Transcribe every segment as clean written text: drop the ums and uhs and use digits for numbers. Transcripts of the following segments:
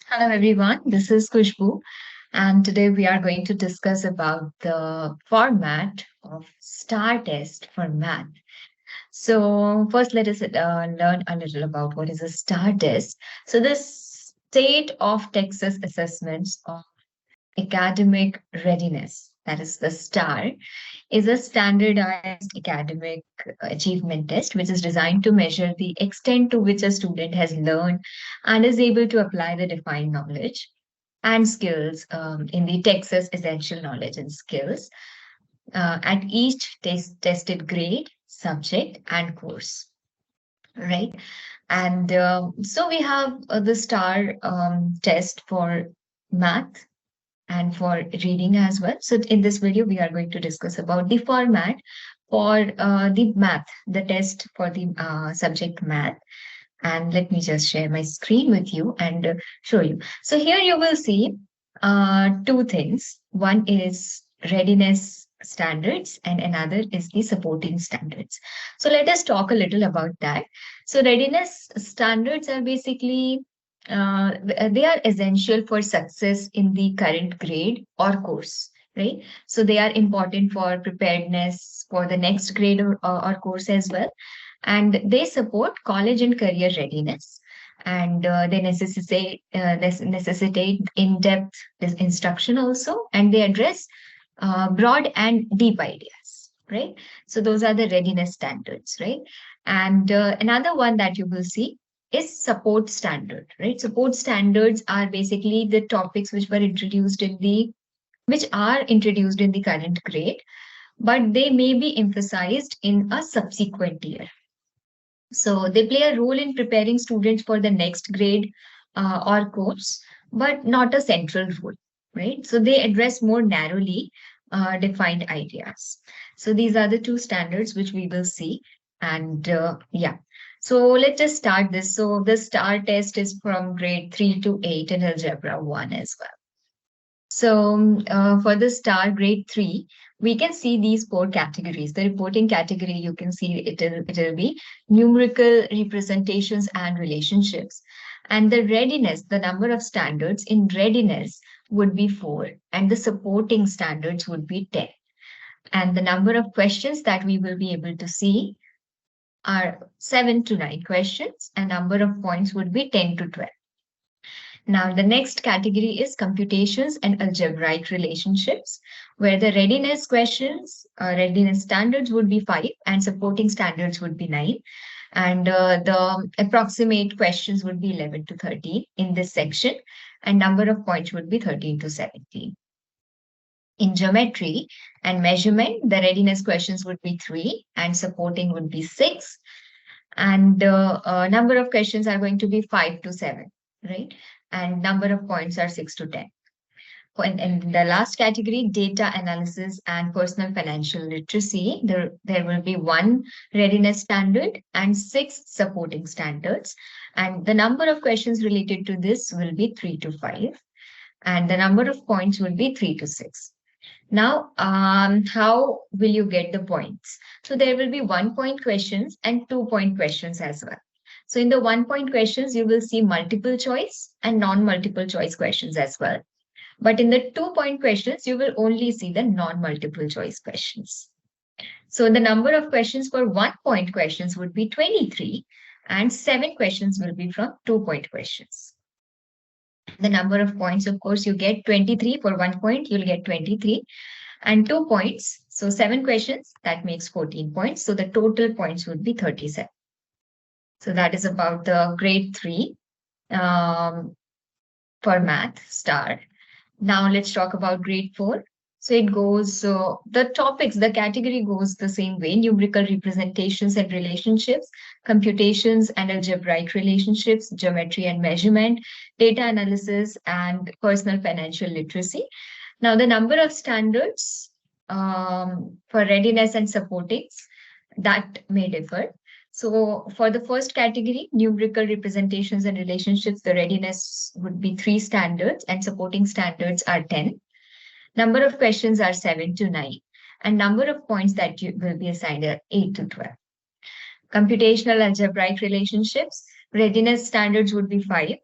Hello everyone, this is Kushbu, and today we are going to discuss about the format of STAAR test for math. So first, let us learn a little about what is a STAAR test. So the State of Texas Assessments of Academic Readiness, that is the STAR, is a standardized academic achievement test which is designed to measure the extent to which a student has learned and is able to apply the defined knowledge and skills in the Texas Essential Knowledge and Skills at each tested grade, subject, and course. Right. And so we have the STAR test for math and for reading as well. So in this video, we are going to discuss about the format for the math, the test for the subject math. And let me just share my screen with you and show you. So here you will see two things. One is readiness standards and another is the supporting standards. So let us talk a little about that. So readiness standards are basically they are essential for success in the current grade or course, right? So they are important for preparedness for the next grade or course as well, and they support college and career readiness, and they necessitate in-depth instruction also, and they address broad and deep ideas, right? So those are the readiness standards, right? And another one that you will see is support standard, right? Support standards are basically the topics which are introduced in the current grade, but they may be emphasized in a subsequent year. So they play a role in preparing students for the next grade or course, but not a central role, right? So they address more narrowly defined ideas. So these are the two standards which we will see. And yeah, so let's just start this. So the STAR test is from grade 3 to 8 and Algebra 1 as well. So for the STAR grade 3, we can see these four categories. The reporting category, you can see it'll be numerical representations and relationships. And the readiness, the number of standards in readiness would be 4, and the supporting standards would be 10. And the number of questions that we will be able to see are 7 to 9 questions, and number of points would be 10 to 12. Now, the next category is computations and algebraic relationships, where the readiness questions, readiness standards would be 5 and supporting standards would be 9. And the approximate questions would be 11 to 13 in this section, and number of points would be 13 to 17. In geometry and measurement, the readiness questions would be 3 and supporting would be 6. And the number of questions are going to be 5 to 7, right? And number of points are 6 to 10. And the last category, data analysis and personal financial literacy, there will be 1 readiness standard and 6 supporting standards. And the number of questions related to this will be 3 to 5. And the number of points will be 3 to 6. Now, how will you get the points? So there will be 1-point questions and 2-point questions as well. So in the 1-point questions, you will see multiple choice and non-multiple choice questions as well. But in the 2-point questions, you will only see the non-multiple choice questions. So the number of questions for 1-point questions would be 23, and 7 questions will be from 2-point questions. The number of points, of course, you get 23 for 1 point, you'll get 23 and 2 points. So 7 questions, that makes 14 points. So the total points would be 37. So that is about the grade 3 for math, STAR. Now let's talk about grade 4. So it goes, the topics, the category goes the same way: numerical representations and relationships, computations and algebraic relationships, geometry and measurement, data analysis, and personal financial literacy. Now, the number of standards for readiness and supportings, that may differ. So for the first category, numerical representations and relationships, the readiness would be 3 standards and supporting standards are 10. Number of questions are 7 to 9, and number of points that you will be assigned are 8 to 12. Computational algebraic relationships, readiness standards would be 5,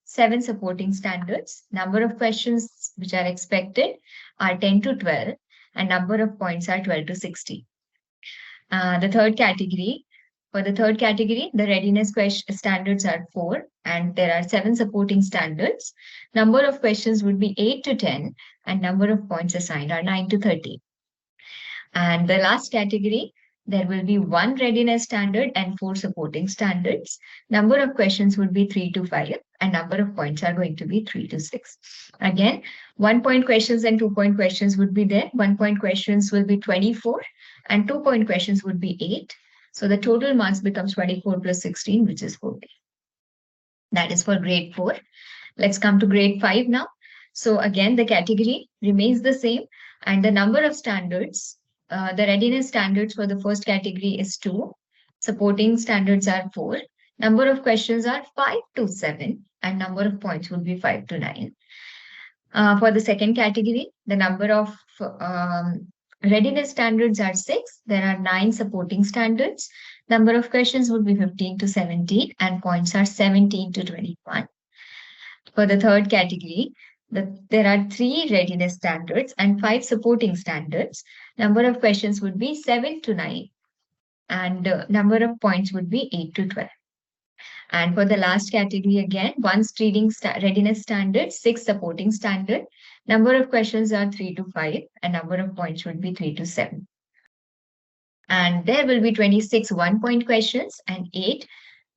7 supporting standards. Number of questions which are expected are 10 to 12, and number of points are 12 to 60. The third category, for the third category, the readiness standards are 4, and there are 7 supporting standards. Number of questions would be 8 to 10, and number of points assigned are 9 to 30. And the last category, there will be 1 readiness standard and 4 supporting standards. Number of questions would be 3 to 5, and number of points are going to be 3 to 6. Again, 1-point questions and 2-point questions would be there. 1-point questions will be 24, and 2-point questions would be 8. So the total marks becomes 24 plus 16, which is 40. That is for grade 4. Let's come to grade 5 now. So again, the category remains the same, and the number of standards, the readiness standards for the first category is 2. Supporting standards are 4. Number of questions are 5 to 7, and number of points will be 5 to 9. For the second category, the number of readiness standards are 6. There are 9 supporting standards. Number of questions would be 15 to 17, and points are 17 to 21. For the third category, there are 3 readiness standards and 5 supporting standards. Number of questions would be 7 to 9, and number of points would be 8 to 12. And for the last category, again, 1 reading readiness standard, 6 supporting standard. Number of questions are 3 to 5, and number of points would be 3 to 7. And there will be 26 1-point questions and 8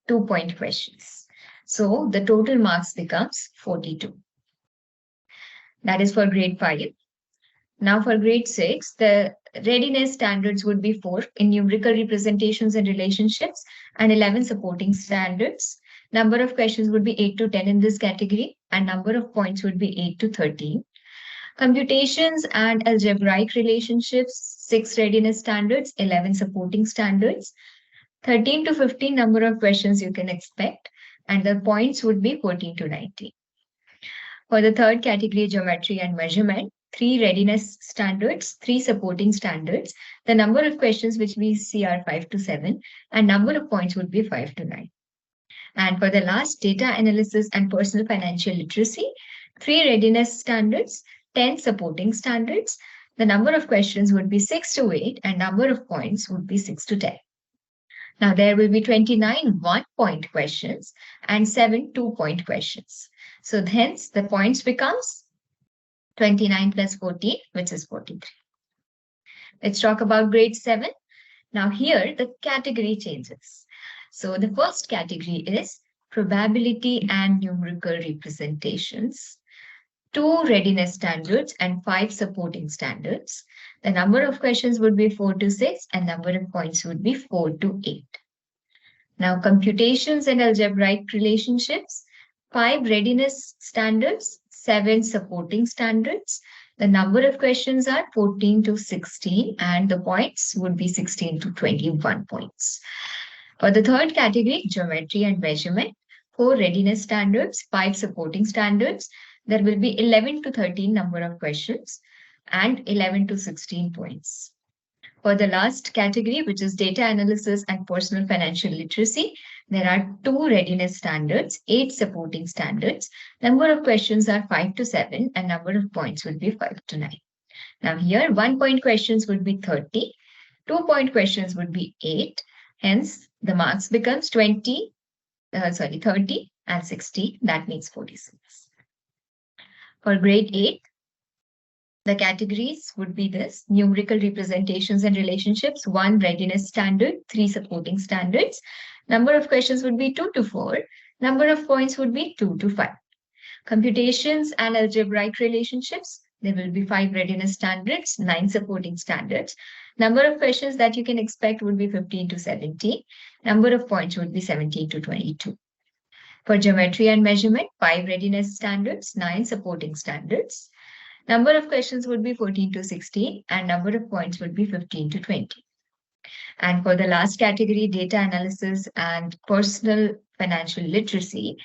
2-point questions. So the total marks becomes 42. That is for grade 5. Now for grade 6, the readiness standards would be 4 in numerical representations and relationships, and 11 supporting standards. Number of questions would be 8 to 10 in this category, and number of points would be 8 to 13. Computations and algebraic relationships, 6 readiness standards, 11 supporting standards. 13 to 15 number of questions you can expect, and the points would be 14 to 19. For the third category, geometry and measurement, 3 readiness standards, 3 supporting standards. The number of questions which we see are 5 to 7, and number of points would be 5 to 9. And for the last, data analysis and personal financial literacy, 3 readiness standards, 10 supporting standards. The number of questions would be 6 to 8, and number of points would be 6 to 10. Now there will be 29 1-point questions and 7 2-point questions. So hence the points becomes 29 plus 14, which is 43. Let's talk about grade 7. Now here the category changes. So the first category is probability and numerical representations, 2 readiness standards and 5 supporting standards. The number of questions would be 4 to 6, and number of points would be 4 to 8. Now computations and algebraic relationships, 5 readiness standards, 7 supporting standards. The number of questions are 14 to 16, and the points would be 16 to 21 points. For the third category, geometry and measurement, 4 readiness standards, 5 supporting standards. There will be 11 to 13 number of questions and 11 to 16 points. For the last category, which is data analysis and personal financial literacy, there are 2 readiness standards, 8 supporting standards. Number of questions are 5 to 7, and number of points would be 5 to 9. Now here, 1-point questions would be 30, 2-point questions would be 8. Hence, the marks becomes 30 and 60. That makes 46. For grade 8, the categories would be this: numerical representations and relationships, 1 readiness standard, 3 supporting standards. Number of questions would be 2 to 4. Number of points would be 2 to 5. Computations and algebraic relationships, there will be 5 readiness standards, 9 supporting standards. Number of questions that you can expect would be 15 to 17. Number of points would be 17 to 22. For geometry and measurement, 5 readiness standards, 9 supporting standards. Number of questions would be 14 to 16, and number of points would be 15 to 20. And for the last category, data analysis and personal financial literacy,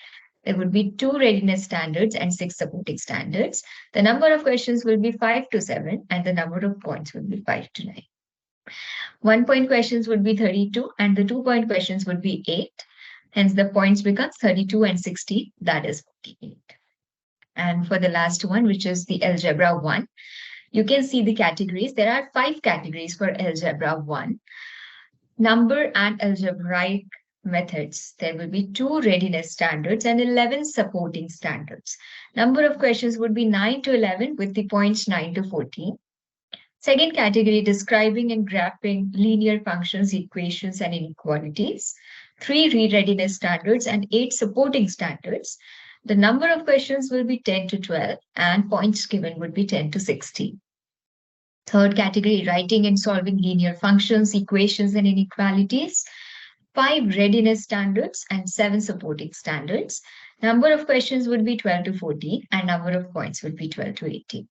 there would be 2 readiness standards and 6 supporting standards. The number of questions will be 5 to 7, and the number of points will be 5 to 9. 1-point questions would be 32, and the 2-point questions would be 8. Hence, the points becomes 32 and 60, that is 48. And for the last one, which is the Algebra 1, you can see the categories. There are 5 categories for Algebra 1. Number and algebraic methods. There will be 2 readiness standards and 11 supporting standards. Number of questions would be 9 to 11 with the points 9 to 14. Second category, describing and graphing linear functions, equations, and inequalities. 3 readiness standards and 8 supporting standards. The number of questions will be 10 to 12 and points given would be 10 to 60. Third category, writing and solving linear functions, equations, and inequalities. 5 readiness standards and 7 supporting standards. Number of questions would be 12 to 14 and number of points would be 12 to 18.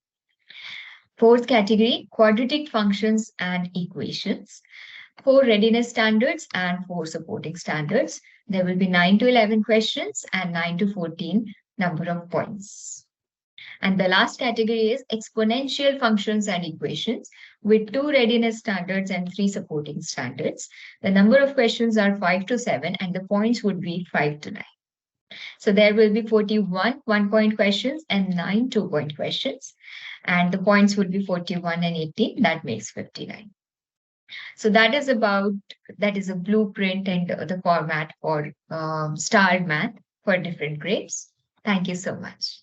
Fourth category, quadratic functions and equations. 4 readiness standards and 4 supporting standards. There will be 9 to 11 questions and 9 to 14 number of points. And the last category is exponential functions and equations with 2 readiness standards and 3 supporting standards. The number of questions are 5 to 7 and the points would be 5 to 9. So there will be 41 1-point questions and 9 2-point questions. And the points would be 41 and 18. That makes 59. So that is a blueprint and the format for STAAR math for different grades. Thank you so much.